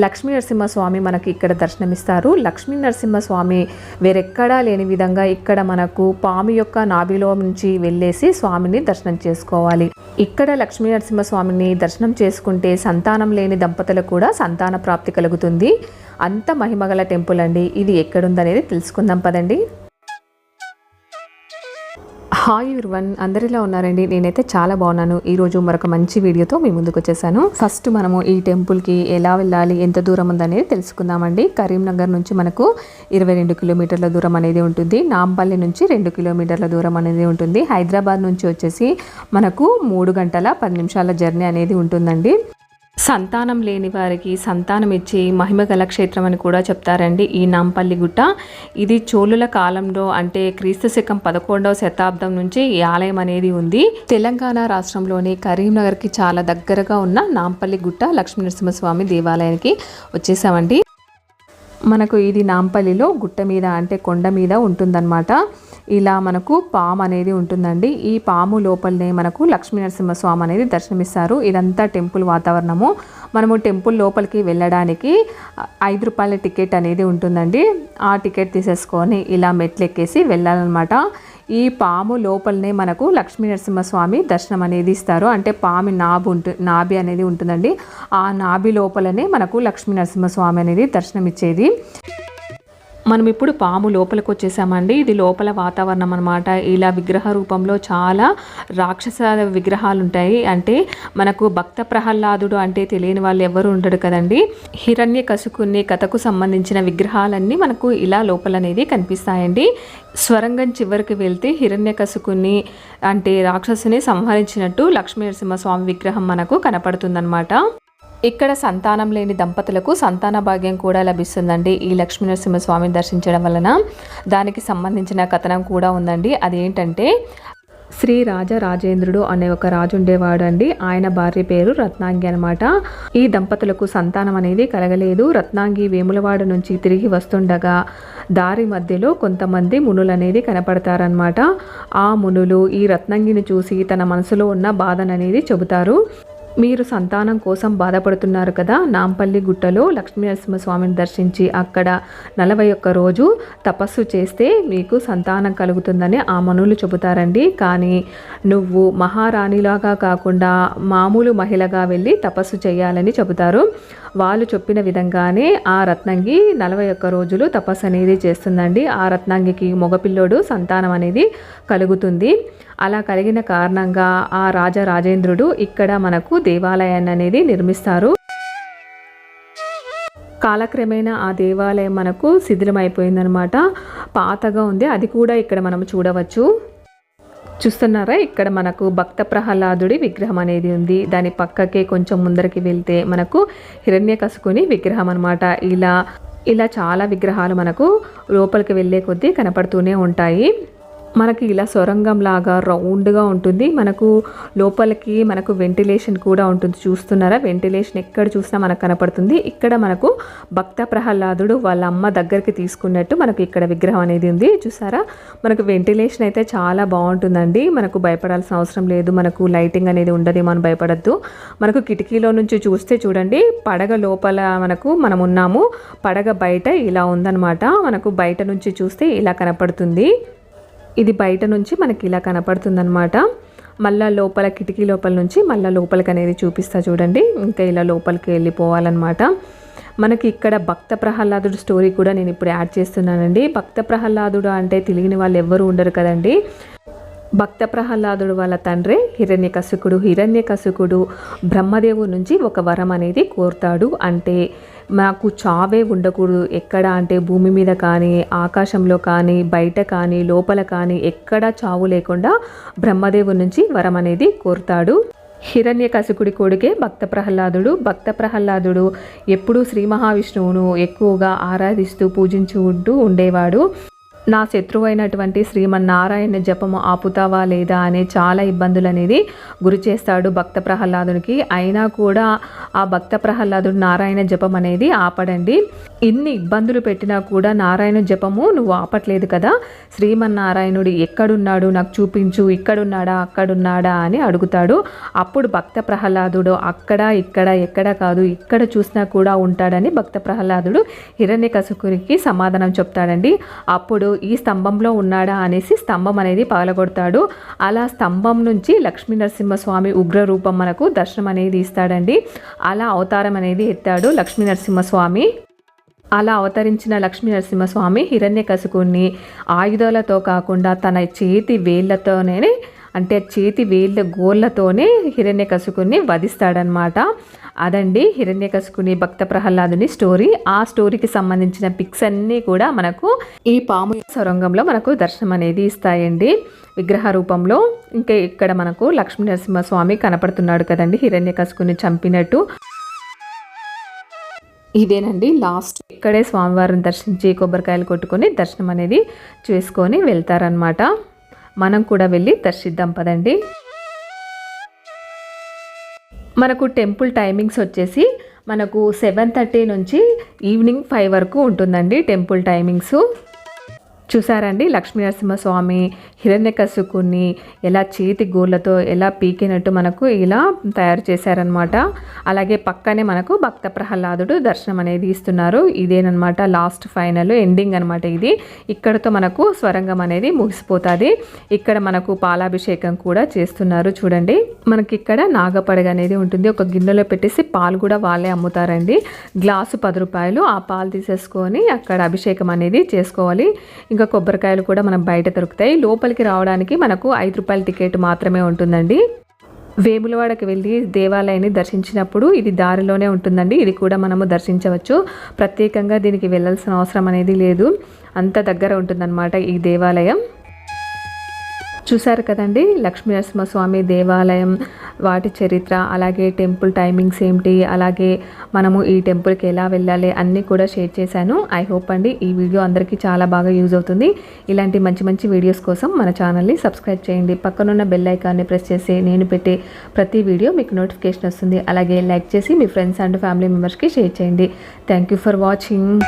లక్ష్మీ నరసింహస్వామి మనకి ఇక్కడ దర్శనమిస్తారు. లక్ష్మీ నరసింహస్వామి వేరెక్కడా లేని విధంగా ఇక్కడ మనకు పాము యొక్క నాభిలో నుంచి వెళ్ళేసి స్వామిని దర్శనం చేసుకోవాలి. ఇక్కడ లక్ష్మీ నరసింహస్వామిని దర్శనం చేసుకుంటే సంతానం లేని దంపతులకు కూడా సంతాన ప్రాప్తి కలుగుతుంది. అంత మహిమగల టెంపుల్ అండి. ఇది ఎక్కడుందనేది తెలుసుకుందాం పదండి. హాయ్ ఎవ్రీవన్, అందరిలా ఉన్నారండి. నేనైతే చాలా బాగున్నాను. ఈరోజు మరొక మంచి వీడియోతో మీ ముందుకు వచ్చేసాను. ఫస్ట్ మనము ఈ టెంపుల్కి ఎలా వెళ్ళాలి, ఎంత దూరం ఉందనేది తెలుసుకుందామండి. కరీంనగర్ నుంచి మనకు 22 కిలోమీటర్ల దూరం అనేది ఉంటుంది. నాంపల్లి నుంచి 2 కిలోమీటర్ల దూరం అనేది ఉంటుంది. హైదరాబాద్ నుంచి వచ్చేసి మనకు 3 గంటల 10 నిమిషాల జర్నీ అనేది ఉంటుందండి. సంతానం లేని వారికి సంతానం ఇచ్చి మహిమగల క్షేత్రం అని కూడా చెప్తారండి ఈ నాంపల్లి గుట్ట. ఇది చోళుల కాలంలో అంటే క్రీస్తు శకం 11వ శతాబ్దం నుంచి ఈ ఆలయం అనేది ఉంది. తెలంగాణ రాష్ట్రంలోని కరీంనగర్కి చాలా దగ్గరగా ఉన్న నాంపల్లి గుట్ట లక్ష్మీ నరసింహస్వామి దేవాలయానికి వచ్చేసామండి. మనకు ఇది నాంపల్లిలో గుట్ట మీద అంటే కొండ మీద ఉంటుందన్నమాట. ఇలా మనకు పాము అనేది ఉంటుందండి. ఈ పాము లోపలనే మనకు లక్ష్మీ నరసింహస్వామి అనేది దర్శనమిస్తారు. ఇదంతా టెంపుల్ వాతావరణము. మనము టెంపుల్ లోపలికి వెళ్ళడానికి 5 రూపాయల టికెట్ అనేది ఉంటుందండి. ఆ టికెట్ తీసేసుకొని ఇలా మెట్లు ఎక్కేసి వెళ్ళాలన్నమాట. ఈ పాము లోపలనే మనకు లక్ష్మీ నరసింహస్వామి దర్శనం అనేది ఇస్తారు. అంటే పాము నాభి అనేది ఉంటుందండి. ఆ నాభి లోపలనే మనకు లక్ష్మీ నరసింహస్వామి అనేది దర్శనం ఇచ్చేది. మనం ఇప్పుడు పాము లోపలికి వచ్చేసామండి. ఇది లోపల వాతావరణం అనమాట. ఇలా విగ్రహ రూపంలో చాలా రాక్షస విగ్రహాలు ఉంటాయి. అంటే మనకు భక్త ప్రహ్లాదుడు అంటే తెలియని వాళ్ళు ఎవరు ఉండడు కదండి. హిరణ్యకశిపుని కథకు సంబంధించిన విగ్రహాలన్నీ మనకు ఇలా లోపల అనేది కనిపిస్తాయండి. స్వరంగం చివరికి వెళ్తే హిరణ్యకశిపుని అంటే రాక్షసుని సంహరించినట్టు లక్ష్మీ నరసింహస్వామి విగ్రహం మనకు కనపడుతుందన్నమాట. ఇక్కడ సంతానం లేని దంపతులకు సంతాన భాగ్యం కూడా లభిస్తుందండి ఈ లక్ష్మీ నరసింహస్వామిని దర్శించడం వలన. దానికి సంబంధించిన కథనం కూడా ఉందండి. అదేంటంటే శ్రీ రాజేంద్రుడు అనే ఒక రాజు ఉండేవాడు అండి. ఆయన భార్య పేరు రత్నాంగి అనమాట. ఈ దంపతులకు సంతానం అనేది కలగలేదు. రత్నాంగి వేములవాడ నుంచి తిరిగి వస్తుండగా దారి మధ్యలో కొంతమంది మునులు అనేది కనపడతారనమాట. ఆ మునులు ఈ రత్నాంగిని చూసి తన మనసులో ఉన్న బాధననేది చెబుతారు. మీరు సంతానం కోసం బాధపడుతున్నారు కదా, నాంపల్లి గుట్టలో లక్ష్మీ నరసింహస్వామిని దర్శించి అక్కడ 41 రోజు తపస్సు చేస్తే మీకు సంతానం కలుగుతుందని ఆ మనులు చెబుతారండి. కానీ నువ్వు మహారాణిలాగా కాకుండా మామూలు మహిళగా వెళ్ళి తపస్సు చేయాలని చెబుతారు. వాళ్ళు చెప్పిన విధంగానే ఆ రత్నంగి 41 రోజులు తపస్సు అనేది చేస్తుందండి. ఆ రత్నంగికి మగపిల్లోడు సంతానం అనేది కలుగుతుంది. అలా కలిగిన కారణంగా ఆ రాజేంద్రుడు ఇక్కడ మనకు దేవాలయాన్ని అనేది నిర్మిస్తారు. కాలక్రమేణా ఆ దేవాలయం మనకు శిథిలమైపోయిందనమాట. పాతగా ఉంది. అది కూడా ఇక్కడ మనం చూడవచ్చు. చూస్తున్నారా, ఇక్కడ మనకు భక్త ప్రహ్లాదుడి విగ్రహం అనేది ఉంది. దాని పక్కకే కొంచెం ముందరికి వెళ్తే మనకు హిరణ్యకశిపుని విగ్రహం అనమాట. ఇలా చాలా విగ్రహాలు మనకు లోపలికి వెళ్ళే కొద్దీ కనపడుతూనే ఉంటాయి. మనకి ఇలా సొరంగం లాగా రౌండ్గా ఉంటుంది. మనకు లోపలికి మనకు వెంటిలేషన్ కూడా ఉంటుంది. చూస్తున్నారా, వెంటిలేషన్ ఎక్కడ చూసినా మనకు కనపడుతుంది. ఇక్కడ మనకు భక్త ప్రహ్లాదుడు వాళ్ళ అమ్మ దగ్గరికి తీసుకున్నట్టు మనకు ఇక్కడ విగ్రహం అనేది ఉంది. చూసారా, మనకు వెంటిలేషన్ అయితే చాలా బాగుంటుందండి. మనకు భయపడాల్సిన అవసరం లేదు. మనకు లైటింగ్ అనేది ఉండదు, మనం భయపడద్దు. మనకు కిటికీలో నుంచి చూస్తే చూడండి, పడగ లోపల మనం ఉన్నాము. పడగ బయట ఇలా ఉందన్నమాట. మనకు బయట నుంచి చూస్తే ఇలా కనపడుతుంది. ఇది బయట నుంచి మనకి ఇలా కనపడుతుందన్నమాట. మళ్ళీ లోపల కిటికీ లోపల నుంచి మళ్ళీ లోపలికి అనేది చూపిస్తా చూడండి. ఇంకా ఇలా లోపలికి వెళ్ళిపోవాలన్నమాట. మనకి ఇక్కడ భక్త ప్రహ్లాదుడు స్టోరీ కూడా నేను ఇప్పుడు యాడ్ చేస్తున్నానండి. భక్త ప్రహ్లాదుడు అంటే తెలియని వాళ్ళు ఎవ్వరు ఉండరు కదండి. భక్త ప్రహ్లాదుడు వాళ్ళ తండ్రి హిరణ్యకశిపుడు బ్రహ్మదేవుడి నుంచి ఒక వరం అనేది కోరుతాడు. అంటే నాకు చావే ఉండకూడదు. ఎక్కడ అంటే భూమి మీద కానీ, ఆకాశంలో కానీ, బయట కానీ, లోపల కానీ ఎక్కడ చావు లేకుండా బ్రహ్మదేవుడి నుంచి వరం అనేది కోరుతాడు. హిరణ్యకశిపుడి కొడుకే భక్త ప్రహ్లాదుడు ఎప్పుడూ శ్రీ మహావిష్ణువును ఎక్కువగా ఆరాధిస్తూ పూజించుకుంటూ ఉండేవాడు. నా శత్రువైనటువంటి శ్రీమన్నారాయణ జపము ఆపుతావా లేదా అనే చాలా ఇబ్బందులు అనేది గురి చేస్తాడు భక్త ప్రహ్లాదునికి. అయినా కూడా ఆ భక్త ప్రహ్లాదుడు నారాయణ జపం అనేది ఆపడండి. ఇన్ని ఇబ్బందులు పెట్టినా కూడా నారాయణ జపము నువ్వు ఆపట్లేదు కదా, శ్రీమన్నారాయణుడు ఎక్కడున్నాడు నాకు చూపించు, ఇక్కడున్నాడా అక్కడున్నాడా అని అడుగుతాడు. అప్పుడు భక్త ప్రహ్లాదుడు అక్కడ ఇక్కడ ఎక్కడ కాదు, ఇక్కడ చూసినా కూడా ఉంటాడని భక్త ప్రహ్లాదుడు హిరణ్యకశిపునికి సమాధానం చెప్తాడండి. అప్పుడు ఈ స్తంభంలో ఉన్నాడా అనేసి స్తంభం అనేది పగలగొడతాడు. అలా స్తంభం నుంచి లక్ష్మీ నరసింహస్వామి ఉగ్ర రూపం మనకు దర్శనం అనేది ఇస్తాడండి. అలా అవతారం అనేది ఎత్తాడు లక్ష్మీ నరసింహస్వామి. అలా అవతరించిన లక్ష్మీ నరసింహస్వామి హిరణ్యకశిపుని ఆయుధాలతో కాకుండా తన చేతి వేళ్లతోనే, అంటే చేతి వేళ్ళ గోళ్ళతోనే హిరణ్యకశిపుని వధిస్తాడనమాట. అదండి హిరణ్యకశిపుని భక్త ప్రహ్లాదుని స్టోరీ. ఆ స్టోరీకి సంబంధించిన పిక్స్ అన్నీ కూడా మనకు ఈ పాము సొరంగంలో మనకు దర్శనం అనేది ఇస్తాయండి విగ్రహ రూపంలో. ఇంకా ఇక్కడ మనకు లక్ష్మీ నరసింహస్వామి కనపడుతున్నాడు కదండి హిరణ్యకశిపుని చంపినట్టు. ఇదేనండి లాస్ట్. ఇక్కడే స్వామివారిని దర్శించి కొబ్బరికాయలు కొట్టుకొని దర్శనం అనేది చేసుకొని వెళ్తారనమాట. మనం కూడా వెళ్ళి దర్శిద్దాం పదండి. మనకు టెంపుల్ టైమింగ్స్ వచ్చేసి మనకు 7:30 నుంచి ఈవినింగ్ 5 వరకు ఉంటుందండి టెంపుల్ టైమింగ్స్. చూసారండి లక్ష్మీ నరసింహస్వామి హిరణ్యకశిపుని ఎలా చేతి గోళ్ళతో ఎలా పీకినట్టు మనకు ఇలా తయారు చేశారనమాట. అలాగే పక్కనే మనకు భక్త ప్రహ్లాదుడు దర్శనం అనేది ఇస్తున్నారు. ఇదేనమాట లాస్ట్ ఫైనల్ ఎండింగ్ అనమాట ఇది. ఇక్కడతో మనకు స్వరంగం అనేది ముగిసిపోతుంది. ఇక్కడ మనకు పాలాభిషేకం కూడా చేస్తున్నారు చూడండి. మనకి ఇక్కడ నాగపడగ అనేది ఉంటుంది. ఒక గిన్నెలో పెట్టేసి పాలు కూడా వాళ్ళే అమ్ముతారండి. గ్లాసు 10 రూపాయలు. ఆ పాలు తీసేసుకొని అక్కడ అభిషేకం అనేది చేసుకోవాలి. ఇంకా కొబ్బరికాయలు కూడా మనం బయట దొరుకుతాయి. లోపలికి రావడానికి మనకు 5 రూపాయల టికెట్ మాత్రమే ఉంటుందండి. వేములవాడకి వెళ్ళి దేవాలయాన్ని దర్శించినప్పుడు ఇది దారిలోనే ఉంటుందండి. ఇది కూడా మనము దర్శించవచ్చు. ప్రత్యేకంగా దీనికి వెళ్ళాల్సిన అవసరం అనేది లేదు. అంత దగ్గర ఉంటుందన్నమాట ఈ దేవాలయం. చూసారు కదండి లక్ష్మీ నరసింహస్వామి దేవాలయం, వాటి చరిత్ర, అలాగే టెంపుల్ టైమింగ్స్ ఏమిటి, అలాగే మనము ఈ టెంపుల్కి ఎలా వెళ్ళాలి అన్నీ కూడా షేర్ చేశాను. ఐ హోప్ అండి ఈ వీడియో అందరికీ చాలా బాగా యూజ్ అవుతుంది. ఇలాంటి మంచి మంచి వీడియోస్ కోసం మన ఛానల్ని సబ్స్క్రైబ్ చేయండి. పక్కనున్న బెల్ ఐకాన్ని ప్రెస్ చేసి నేను పెట్టే ప్రతి వీడియో మీకు నోటిఫికేషన్ వస్తుంది. అలాగే లైక్ చేసి మీ ఫ్రెండ్స్ అండ్ ఫ్యామిలీ మెంబర్స్కి షేర్ చేయండి. Thank you for watching.